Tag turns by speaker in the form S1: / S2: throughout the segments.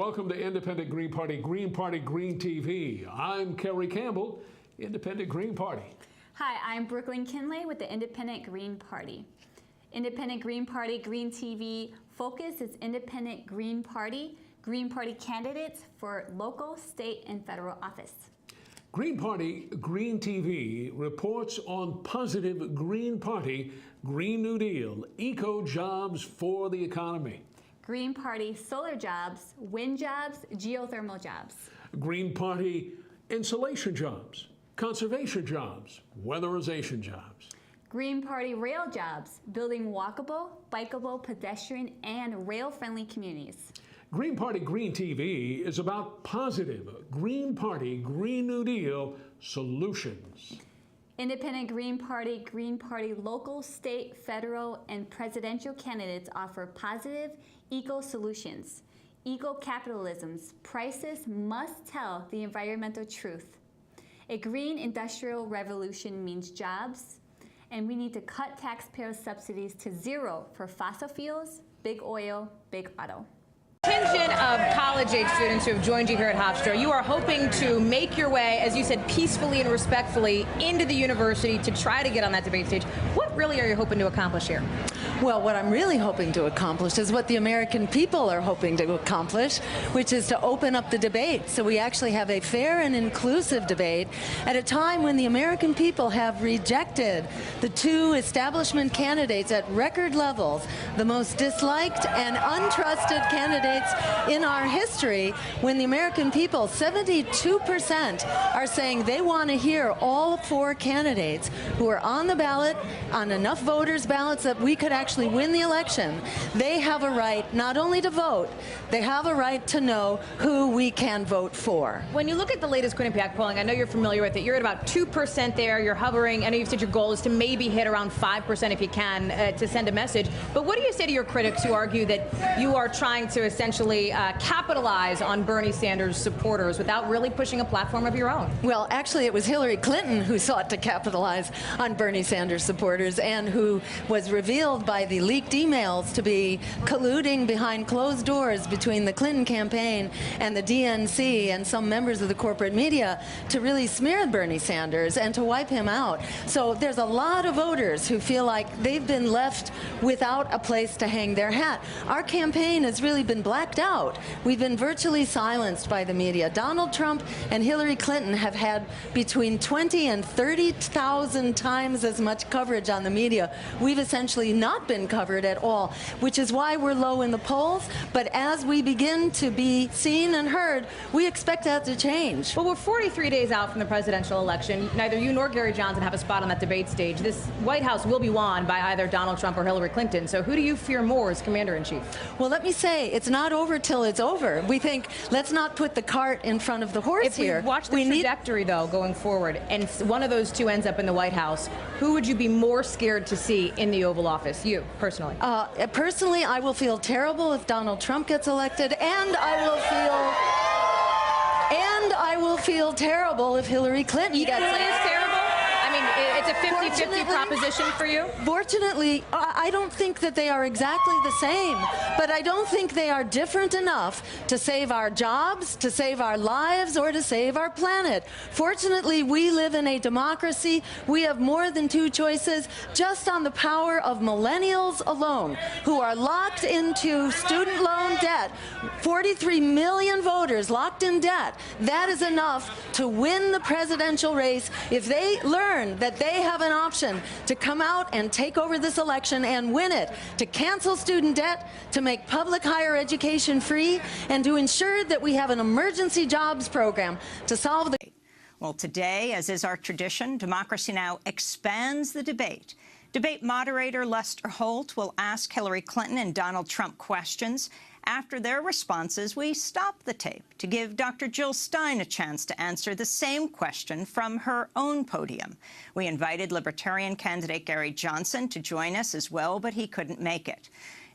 S1: welcome to Independent Green Party, Green TV. I'm Kerry Campbell, Independent Green Party.
S2: Hi, I'm Brooklyn Kinley with the Independent Green Party. Independent Green Party, Green TV focus is Independent Green Party candidates for local, state, and federal office.
S1: Green Party, Green TV reports on positive Green Party, Green New Deal, eco-jobs for the economy.
S2: Green Party solar jobs, wind jobs, geothermal jobs.
S1: Green Party insulation jobs, conservation jobs, weatherization jobs.
S2: Green Party rail jobs, building walkable, bikeable, pedestrian, and rail-friendly communities.
S1: Green Party, Green TV is about positive Green Party, Green New Deal solutions.
S2: Independent Green Party local, state, federal, and presidential candidates offer positive eco-solutions. Eco-capitalism's prices must tell the environmental truth. A green industrial revolution means jobs, and we need to cut taxpayer subsidies to zero for fossil fuels, big oil, big auto.
S3: Contingent of college-age students who have joined you here at Hofstra, you are hoping to make your way, as you said, peacefully and respectfully into the university to try to get on that debate stage. What really are you hoping to accomplish here?
S4: Well, what I'm really hoping to accomplish is what the American people are hoping to accomplish, which is to open up the debate so we actually have a fair and inclusive debate at a time when the American people have rejected the two establishment candidates at record levels, the most disliked and untrusted candidates in our history, when the American people, 72%, are saying they want to hear all four candidates who are on the ballot, on enough voters' ballots that we could actually win the election. They have a right not only to vote, they have a right to know who we can vote for.
S3: When you look at the latest Quinnipiac polling, I know you're familiar with it. You're at about 2% there. You're hovering. I know you've said your goal is to maybe hit around 5% if you can to send a message. But what do you say to your critics who argue that you are trying to essentially capitalize on Bernie Sanders supporters without really pushing a platform of your own?
S4: Well, actually, it was Hillary Clinton who sought to capitalize on Bernie Sanders supporters and who was revealed by the leaked emails to be colluding behind closed doors between the Clinton campaign and the DNC and some members of the corporate media to really smear Bernie Sanders and to wipe him out. So there's a lot of voters who feel like they've been left without a place to hang their hat. Our campaign has really been blacked out. We've been virtually silenced by the media. Donald Trump and Hillary Clinton have had between 20 and 30,000 times as much coverage on the media. We've essentially not been covered at all, which is why we're low in the polls. But as we begin to be seen and heard, we expect that to change.
S3: Well, we're 43 days out from the presidential election. Neither you nor Gary Johnson have a spot on that debate stage. This White House will be won by either Donald Trump or Hillary Clinton. So who do you fear more as commander-in-chief?
S4: Well, let me say, it's not over till it's over. We think, let's not put the cart in front of the horse here.
S3: If we watch the trajectory, though, going forward, and one of those two ends up in the White House, who would you be more scared to see in the Oval Office? You, personally.
S4: Personally, I will feel terrible if Donald Trump gets elected, and I will feel terrible if Hillary Clinton gets elected.
S3: Is terrible? I mean, it's a 50-50 proposition for you?
S4: Fortunately, I don't think that they are exactly the same, but I don't think they are different enough to save our jobs, to save our lives, or to save our planet. Fortunately, we live in a democracy. We have more than two choices. Just on the power of millennials alone, who are locked into student loan debt, 43 million voters locked in debt, that is enough to win the presidential race if they learn that they have an option to come out and take over this election and win it, to cancel student debt, to make public higher education free, and to ensure that we have an emergency jobs program to solve the...
S5: Well, today, as is our tradition, Democracy Now! Expands the debate. Debate moderator Lester Holt will ask Hillary Clinton and Donald Trump questions. After their responses, we stop the tape to give Dr. Jill Stein a chance to answer the same question from her own podium. We invited Libertarian candidate Gary Johnson to join us as well, but he couldn't make it.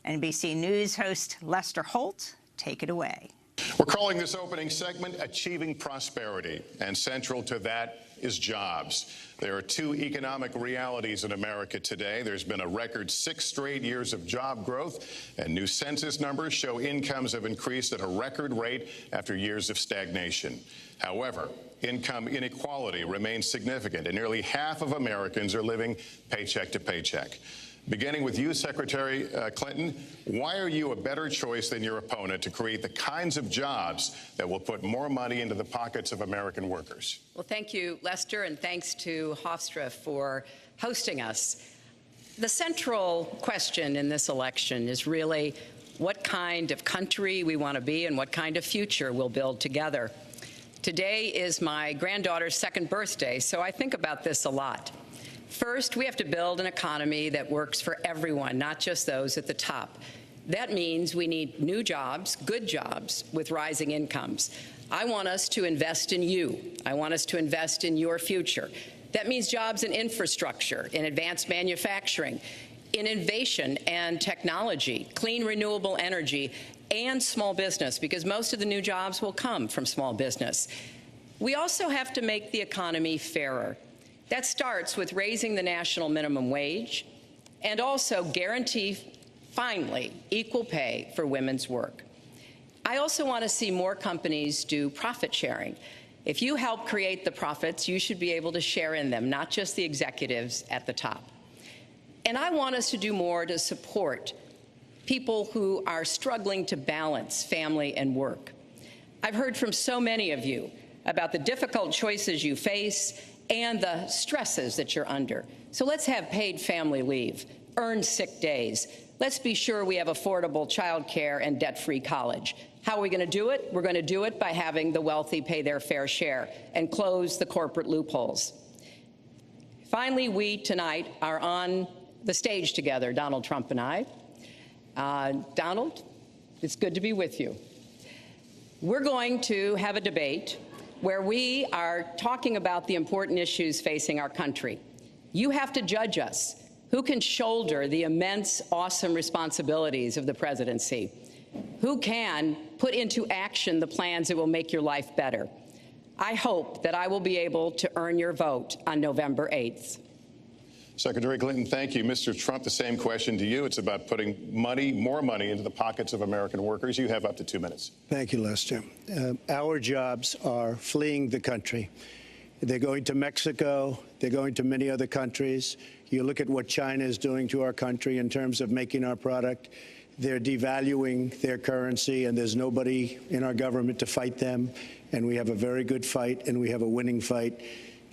S5: NBC News host Lester Holt, take it away.
S6: We're calling this opening segment Achieving Prosperity, and central to that is jobs. There are two economic realities in America today. There's been a record 6 straight years of job growth, and new census numbers show incomes have increased at a record rate after years of stagnation. However, income inequality remains significant, and nearly half of Americans are living paycheck to paycheck. Beginning with you, Secretary Clinton, why are you a better choice than your opponent to create the kinds of jobs that will put more money into the pockets of American workers?
S7: Well, thank you, Lester, and thanks to Hofstra for hosting us. The central question in this election is really what kind of country we want to be and what kind of future we'll build together. Today is my granddaughter's 2nd birthday, so I think about this a lot. First, we have to build an economy that works for everyone, not just those at the top. That means we need new jobs, good jobs, with rising incomes. I want us to invest in you. I want us to invest in your future. That means jobs in infrastructure, in advanced manufacturing, in innovation and technology, clean renewable energy, and small business, because most of the new jobs will come from small business. We also have to make the economy fairer. That starts with raising the national minimum wage and also guarantee, finally, equal pay for women's work. I also want to see more companies do profit sharing. If you help create the profits, you should be able to share in them, not just the executives at the top. And I want us to do more to support people who are struggling to balance family and work. I've heard from so many of you about the difficult choices you face and the stresses that you're under. So let's have paid family leave, earned sick days. Let's be sure we have affordable child care and debt-free college. How are we going to do it? We're going to do it by having the wealthy pay their fair share and close the corporate loopholes. Finally, we tonight are on the stage together, Donald Trump and I. Donald, it's good to be with you. We're going to have a debate where we are talking about the important issues facing our country. You have to judge us. Who can shoulder the immense, awesome responsibilities of the presidency? Who can put into action the plans that will make your life better? I hope that I will be able to earn your vote on November 8th.
S6: Secretary Clinton, thank you. Mr. Trump, the same question to you. It's about putting more money into the pockets of American workers. You have up to 2 minutes.
S8: Thank you, Lester. Our jobs are fleeing the country. They're going to Mexico. They're going to many other countries. You look at what China is doing to our country in terms of making our product. They're devaluing their currency, and there's nobody in our government to fight them. And we have a very good fight, and we have a winning fight,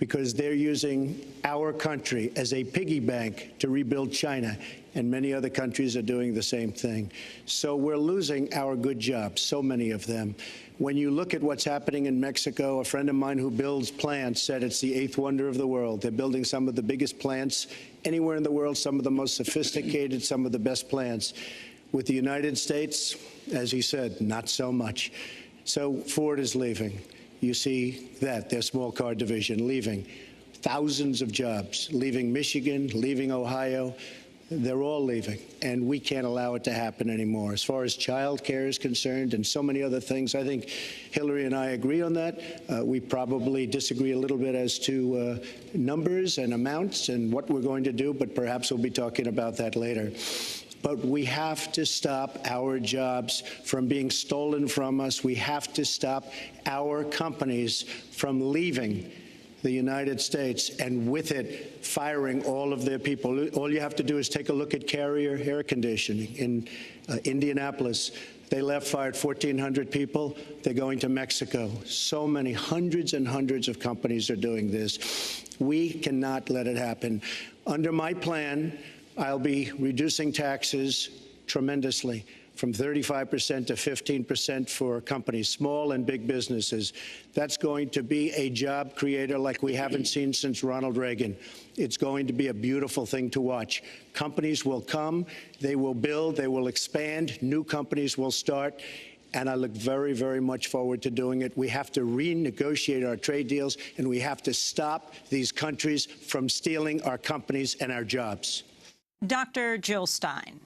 S8: because they're using our country as a piggy bank to rebuild China, and many other countries are doing the same thing. So we're losing our good jobs, so many of them. When you look at what's happening in Mexico, a friend of mine who builds plants said it's the 8th wonder of the world. They're building some of the biggest plants anywhere in the world, some of the most sophisticated, some of the best plants. With the United States, as he said, not so much. So Ford is leaving. You see that, their small car division leaving. Thousands of jobs, leaving Michigan, leaving Ohio. They're all leaving, and we can't allow it to happen anymore. As far as child care is concerned and so many other things, I think Hillary and I agree on that. We probably disagree a little bit as to numbers and amounts and what we're going to do, but perhaps we'll be talking about that later. But we have to stop our jobs from being stolen from us. We have to stop our companies from leaving the United States, and with it, firing all of their people. All you have to do is take a look at Carrier Air Conditioning in Indianapolis. They left, fired 1,400 people. They're going to Mexico. So many, hundreds and hundreds of companies are doing this. We cannot let it happen. Under my plan, I'll be reducing taxes tremendously, from 35% to 15% for companies, small and big businesses. That's going to be a job creator like we haven't seen since Ronald Reagan. It's going to be a beautiful thing to watch. Companies will come, they will build, they will expand, new companies will start, and I look very, very much forward to doing it. We have to renegotiate our trade deals, and we have to stop these countries from stealing our companies and our jobs.
S5: Dr. Jill Stein.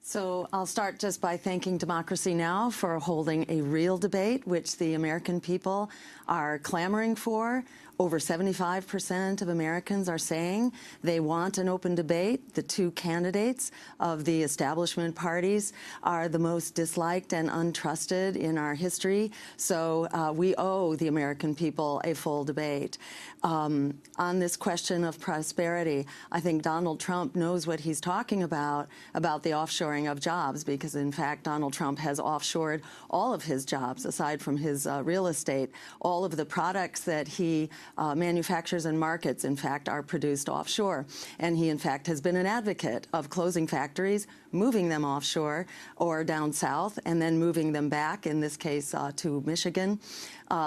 S4: So I'll start just by thanking Democracy Now! For holding a real debate, which the American people are clamoring for. Over 75% of Americans are saying they want an open debate. The two candidates of the establishment parties are the most disliked and untrusted in our history. So we owe the American people a full debate. On this question of prosperity, I think Donald Trump knows what he's talking about the offshoring of jobs, because in fact Donald Trump has offshored all of his jobs, aside from his real estate. All of the products that he manufactures and markets, in fact, are produced offshore. And he, in fact, has been an advocate of closing factories, moving them offshore or down south, and then moving them back, in this case, to Michigan,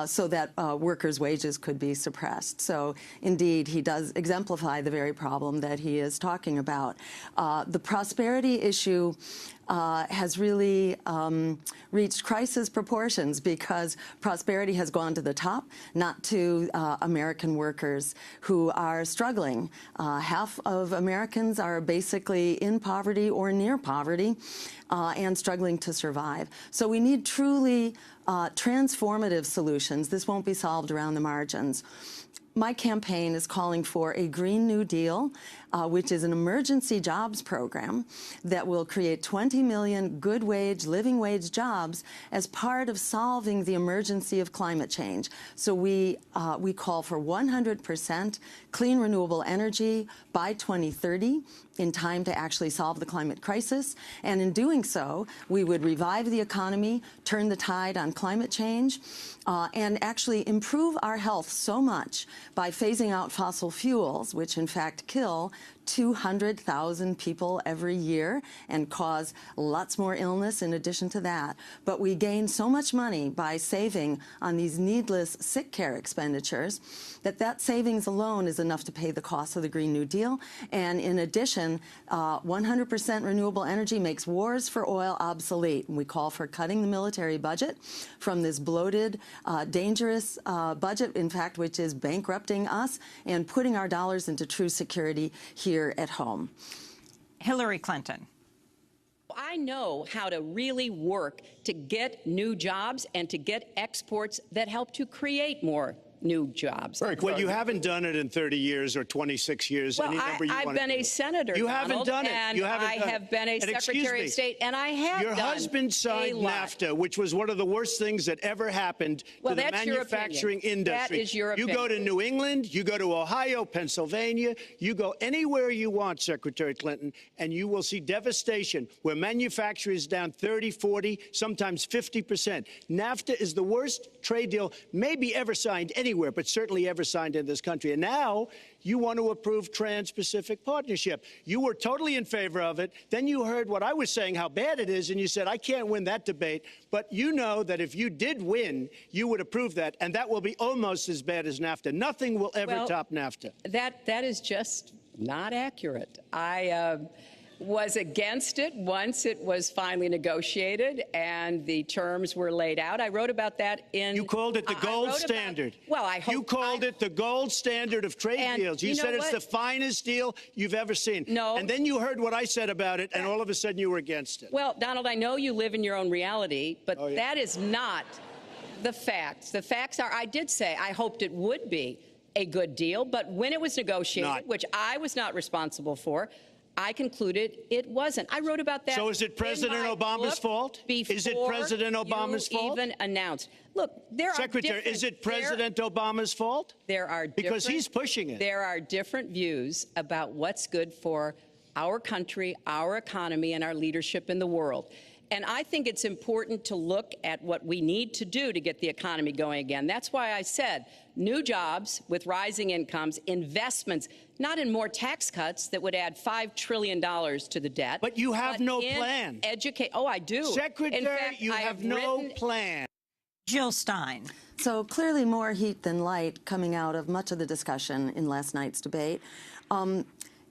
S4: so that workers' wages could be suppressed. So, indeed, he does exemplify the very problem that he is talking about. The prosperity issue has really reached crisis proportions, because prosperity has gone to the top, not to American workers who are struggling. Half of Americans are basically in poverty or near poverty and struggling to survive. So we need truly transformative solutions. This won't be solved around the margins. My campaign is calling for a Green New Deal, which is an emergency jobs program that will create 20 million good wage, living wage jobs as part of solving the emergency of climate change. So we call for 100% clean renewable energy by 2030, in time to actually solve the climate crisis. And in doing so, we would revive the economy, turn the tide on climate change, and actually improve our health so much by phasing out fossil fuels, which in fact kill 200,000 people every year and cause lots more illness in addition to that. But we gain so much money by saving on these needless sick care expenditures that savings alone is enough to pay the cost of the Green New Deal. And in addition, 100% renewable energy makes wars for oil obsolete. And we call for cutting the military budget from this bloated, dangerous budget, in fact, which is bankrupting us, and putting our dollars into true security here at home.
S5: Hillary Clinton.
S7: I know how to really work to get new jobs and to get exports that help to create more new jobs.
S8: Well, you haven't done it in 30 years or 26 years.
S7: Well,
S8: any number you
S7: I've
S8: want
S7: been
S8: to
S7: a senator,
S8: You
S7: Donald,
S8: haven't done it.
S7: And
S8: you haven't
S7: I
S8: done
S7: have
S8: it.
S7: been a
S8: And
S7: Secretary of State, and I have
S8: Your
S7: done
S8: husband signed
S7: a lot.
S8: NAFTA, which was one of the worst things that ever happened to the manufacturing industry.
S7: That is your opinion.
S8: You go to New England, you go to Ohio, Pennsylvania, you go anywhere you want, Secretary Clinton, and you will see devastation where manufacturing is down 30, 40, sometimes 50%. NAFTA is the worst trade deal maybe ever signed anywhere, but certainly ever signed in this country. And now you want to approve Trans-Pacific Partnership. You were totally in favor of it. Then you heard what I was saying, how bad it is, and you said, I can't win that debate. But you know that if you did win, you would approve that, and that will be almost as bad as NAFTA. Nothing will ever top NAFTA.
S7: That is just not accurate. I was against it once it was finally negotiated and the terms were laid out. I wrote about that in...
S8: You called it the gold standard.
S7: Well, I hope...
S8: You called it the gold standard of trade deals. You said it's the finest deal you've ever seen.
S7: No.
S8: And then you heard what I said about it, and all of a sudden you were against it.
S7: Well, Donald, I know you live in your own reality, but that is not the facts. The facts are, I did say I hoped it would be a good deal, but when it was negotiated, which I was not responsible for, I concluded it wasn't. I wrote about that.
S8: So is it President Obama's fault? Is it President Obama's fault?
S7: Even announced. Look, there
S8: Secretary,
S7: are different,
S8: is it President Obama's fault?
S7: There are
S8: because he's pushing it.
S7: There are different views about what's good for our country, our economy, and our leadership in the world. And I think it's important to look at what we need to do to get the economy going again. That's why I said new jobs with rising incomes, investments, not in more tax cuts that would add $5 trillion to the debt.
S8: But you have no plan.
S7: Oh, I do.
S8: Secretary,
S7: in fact,
S8: you have no plan.
S5: Jill Stein.
S4: So clearly more heat than light coming out of much of the discussion in last night's debate. In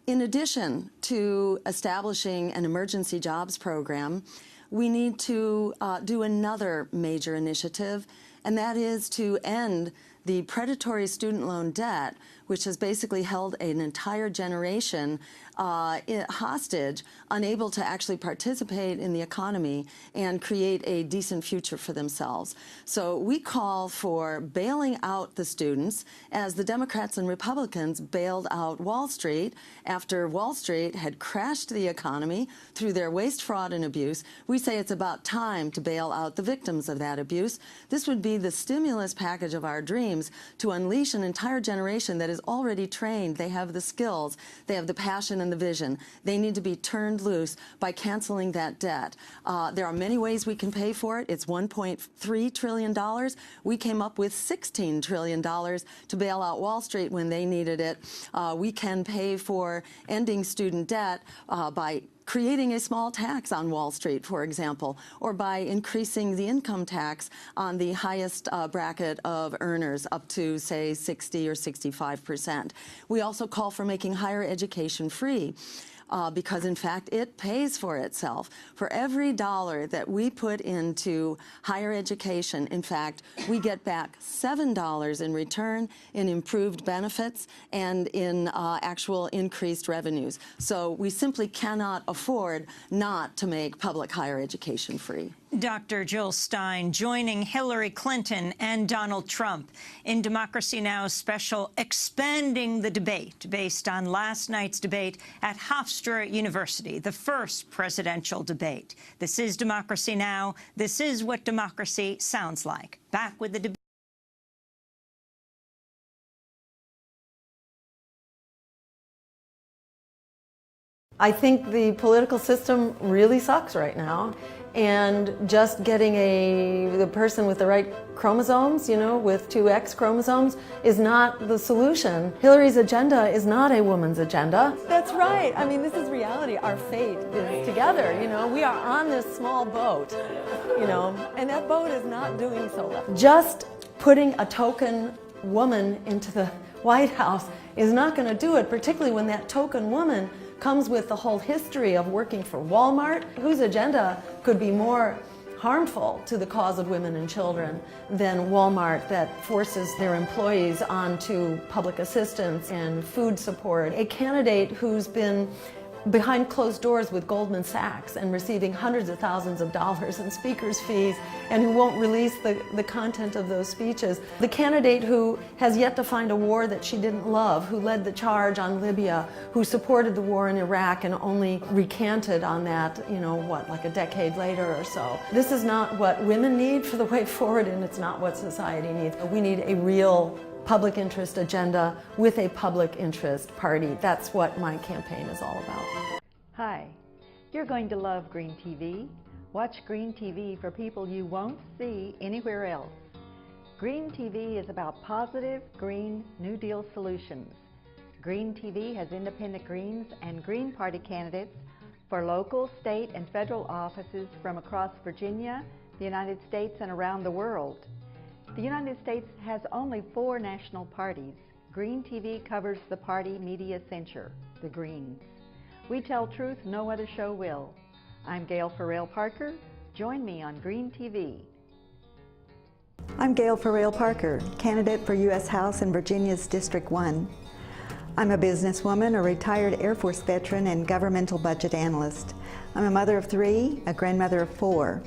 S4: addition to establishing an emergency jobs program, we need to do another major initiative, and that is to end the predatory student loan debt, which has basically held an entire generation hostage, unable to actually participate in the economy and create a decent future for themselves. So we call for bailing out the students as the Democrats and Republicans bailed out Wall Street after Wall Street had crashed the economy through their waste, fraud, and abuse. We say it's about time to bail out the victims of that abuse. This would be the stimulus package of our dreams to unleash an entire generation that is already trained. They have the skills, they have the passion and the vision. They need to be turned loose by canceling that debt. There are many ways we can pay for it. It's $1.3 trillion. We came up with $16 trillion to bail out Wall Street when they needed it. We can pay for ending student debt by creating a small tax on Wall Street, for example, or by increasing the income tax on the highest bracket of earners up to, say, 60 or 65%. We also call for making higher education free. Because, in fact, it pays for itself. For every dollar that we put into higher education, in fact, we get back $7 in return in improved benefits and in actual increased revenues. So we simply cannot afford not to make public higher education free.
S5: Dr. Jill Stein joining Hillary Clinton and Donald Trump in Democracy Now!'s special Expanding the Debate, based on last night's debate at Hofstra University, the first presidential debate. This is Democracy Now! This is what democracy sounds like. Back with the debate.
S9: I think the political system really sucks right now, and just getting the person with the right chromosomes, you know, with 2 X chromosomes, is not the solution. Hillary's agenda is not a woman's agenda. That's right. I mean, this is reality. Our fate is together, you know. We are on this small boat, you know, and that boat is not doing so well. Just putting a token woman into the White House is not going to do it, particularly when that token woman comes with the whole history of working for Walmart, whose agenda could be more harmful to the cause of women and children than Walmart, that forces their employees onto public assistance and food support. A candidate who's been behind closed doors with Goldman Sachs and receiving hundreds of thousands of dollars in speakers' fees, and who won't release the content of those speeches. The candidate who has yet to find a war that she didn't love, who led the charge on Libya, who supported the war in Iraq and only recanted on that, you know, what, like a decade later or so. This is not what women need for the way forward, and it's not what society needs. We need a real public interest agenda with a public interest party. That's what my campaign is all about.
S10: Hi, you're going to love Green TV. Watch Green TV for people you won't see anywhere else. Green TV is about positive, green, New Deal solutions. Green TV has independent Greens and Green Party candidates for local, state, and federal offices from across Virginia, the United States, and around the world. The United States has only 4 national parties. Green TV covers the party media censure, the Greens. We tell truth no other show will. I'm Gail Farrell-Parker. Join me on Green TV.
S11: I'm Gail Farrell-Parker, candidate for U.S. House in Virginia's District 1. I'm a businesswoman, a retired Air Force veteran, and governmental budget analyst. I'm a mother of 3, a grandmother of 4.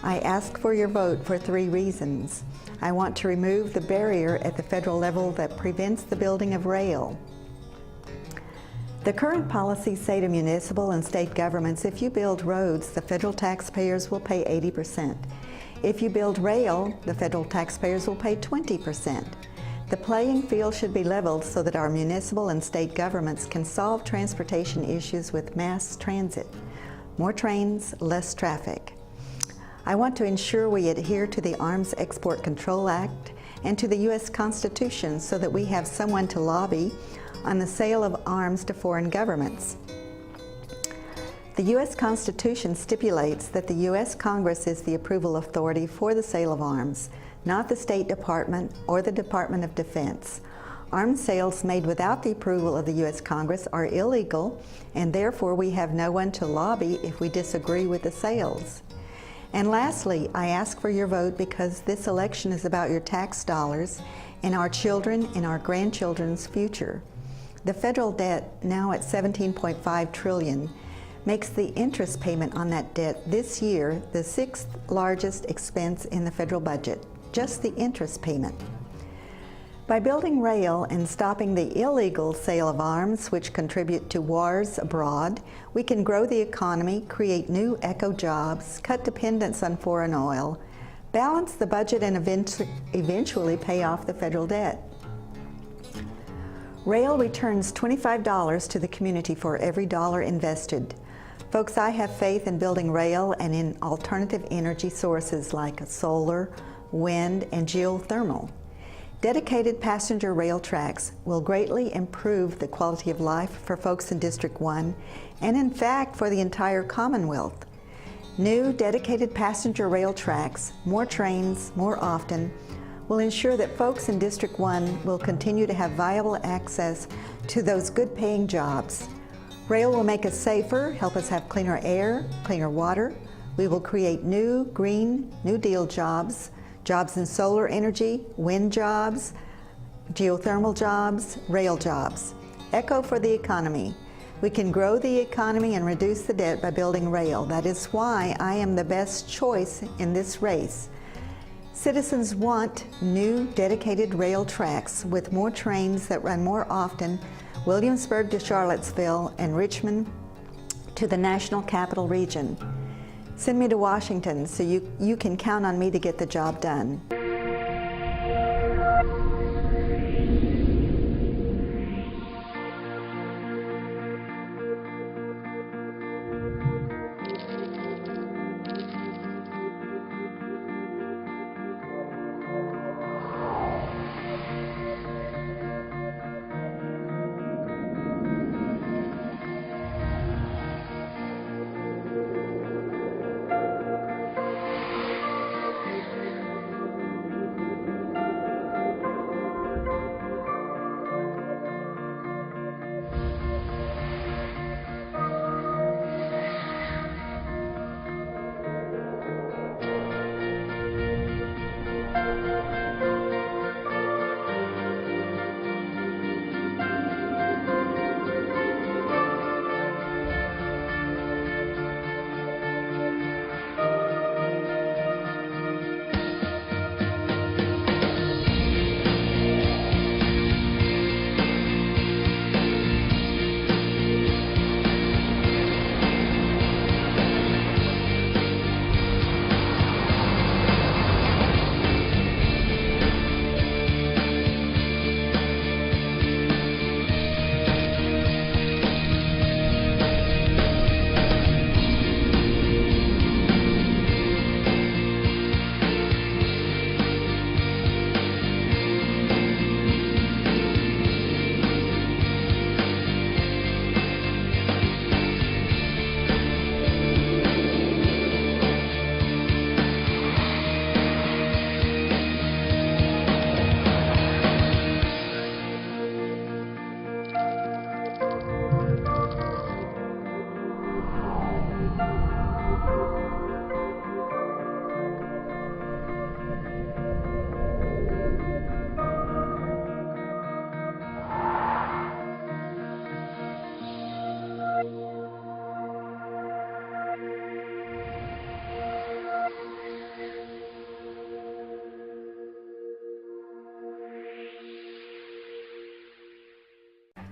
S11: I ask for your vote for 3 reasons. I want to remove the barrier at the federal level that prevents the building of rail. The current policies say to municipal and state governments, if you build roads, the federal taxpayers will pay 80%. If you build rail, the federal taxpayers will pay 20%. The playing field should be leveled so that our municipal and state governments can solve transportation issues with mass transit. More trains, less traffic. I want to ensure we adhere to the Arms Export Control Act and to the U.S. Constitution so that we have someone to lobby on the sale of arms to foreign governments. The U.S. Constitution stipulates that the U.S. Congress is the approval authority for the sale of arms, not the State Department or the Department of Defense. Arms sales made without the approval of the U.S. Congress are illegal, and therefore we have no one to lobby if we disagree with the sales. And lastly, I ask for your vote because this election is about your tax dollars, in our children and our grandchildren's future. The federal debt, now at $17.5 trillion, makes the interest payment on that debt this year the 6th largest expense in the federal budget, just the interest payment. By building rail and stopping the illegal sale of arms, which contribute to wars abroad, we can grow the economy, create new eco jobs, cut dependence on foreign oil, balance the budget, and eventually pay off the federal debt. Rail returns $25 to the community for every dollar invested. Folks, I have faith in building rail and in alternative energy sources like solar, wind, and geothermal. Dedicated passenger rail tracks will greatly improve the quality of life for folks in District 1 and, in fact, for the entire Commonwealth. New dedicated passenger rail tracks, more trains, more often, will ensure that folks in District 1 will continue to have viable access to those good-paying jobs. Rail will make us safer, help us have cleaner air, cleaner water. We will create new green, New Deal jobs, jobs in solar energy, wind jobs, geothermal jobs, rail jobs. Echo for the economy. We can grow the economy and reduce the debt by building rail. That is why I am the best choice in this race. Citizens want new dedicated rail tracks with more trains that run more often, Williamsburg to Charlottesville and Richmond to the National Capital Region. Send me to Washington so you can count on me to get the job done.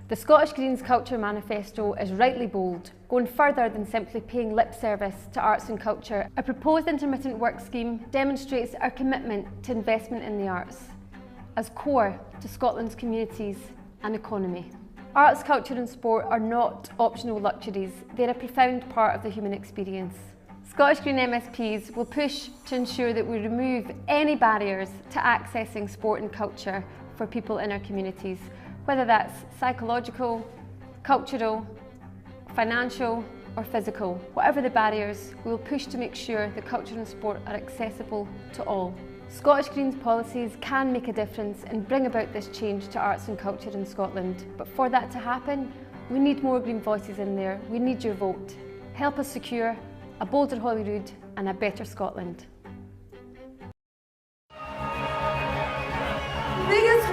S12: The Scottish Greens Culture Manifesto is rightly bold, going further than simply paying lip service to arts and culture. A proposed intermittent work scheme demonstrates our commitment to investment in the arts as core to Scotland's communities and economy. Arts, culture and sport are not optional luxuries, they're a profound part of the human experience. Scottish Green MSPs will push to ensure that we remove any barriers to accessing sport and culture for people in our communities, whether that's psychological, cultural, financial or physical. Whatever the barriers, we will push to make sure that culture and sport are accessible to all. Scottish Greens policies can make a difference and bring about this change to arts and culture in Scotland. But for that to happen, we need more Green voices in there. We need your vote. Help us secure a bolder Holyrood and a better Scotland.
S9: Biggest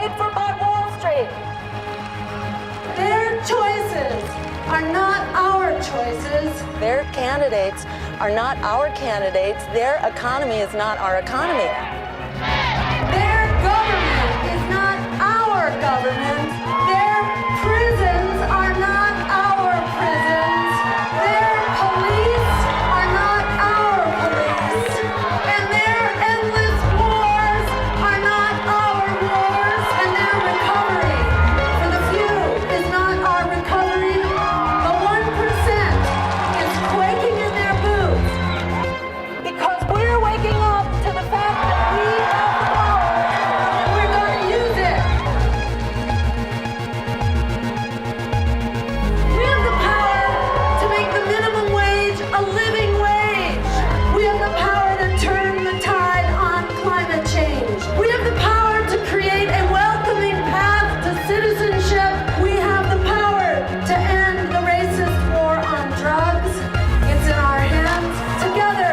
S9: paid for by Wall Street. Their choices are not our choices. Their candidates are not our candidates. Their economy is not our economy. Their government is not our government. Their prisons are not our prisons. Their police are not our police. And their endless wars are not our wars. And their recovery for the few is not our recovery. The 1% is quaking in their boots because we're waking up to the fact that we have the power and we're going to use it. We have the power to make the minimum wage a living wage. We have the power to turn the tide on climate change. We have the power to create a welcoming path to citizenship. We have the power to end the racist war on drugs. It's in our hands. Together,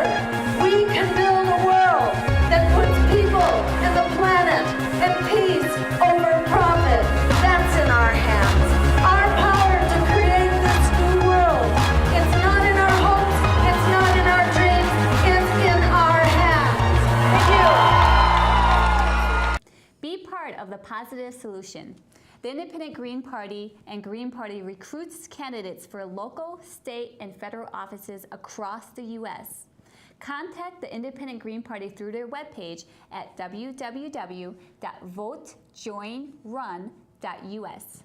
S9: we can build a world that puts people and the planet and peace over profit. That's in our hands. Our power to create this new world. It's not in our hopes. It's not in our dreams. It's in our hands. Thank you.
S2: Be part of the positive solution. The Independent Green Party and Green Party recruits candidates for local, state, and federal offices across the U.S. Contact the Independent Green Party through their webpage at www.votejoinrun.us.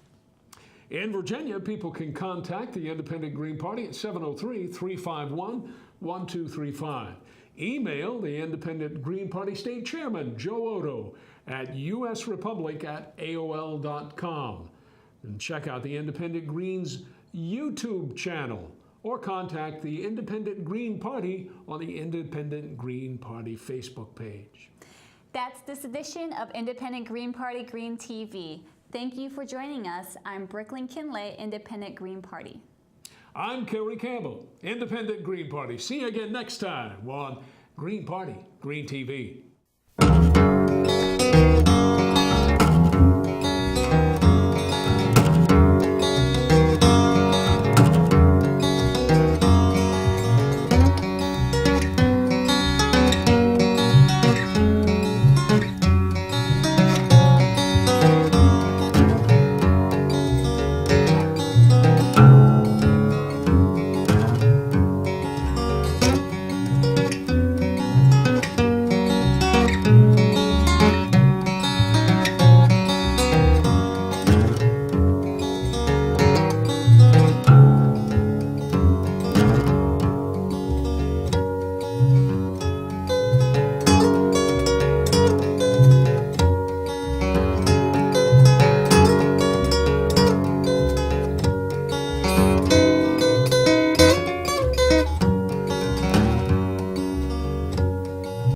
S1: In Virginia, people can contact the Independent Green Party at 703-351-1235. Email the Independent Green Party State Chairman, Joe Otto, at usrepublic@aol.com. And check out the Independent Green's YouTube channel or contact the Independent Green Party on the Independent Green Party Facebook page.
S2: That's this edition of Independent Green Party Green TV. Thank you for joining us. I'm Brooklyn Kinlay, Independent Green Party.
S1: I'm Kerry Campbell, Independent Green Party. See you again next time on Green Party Green TV.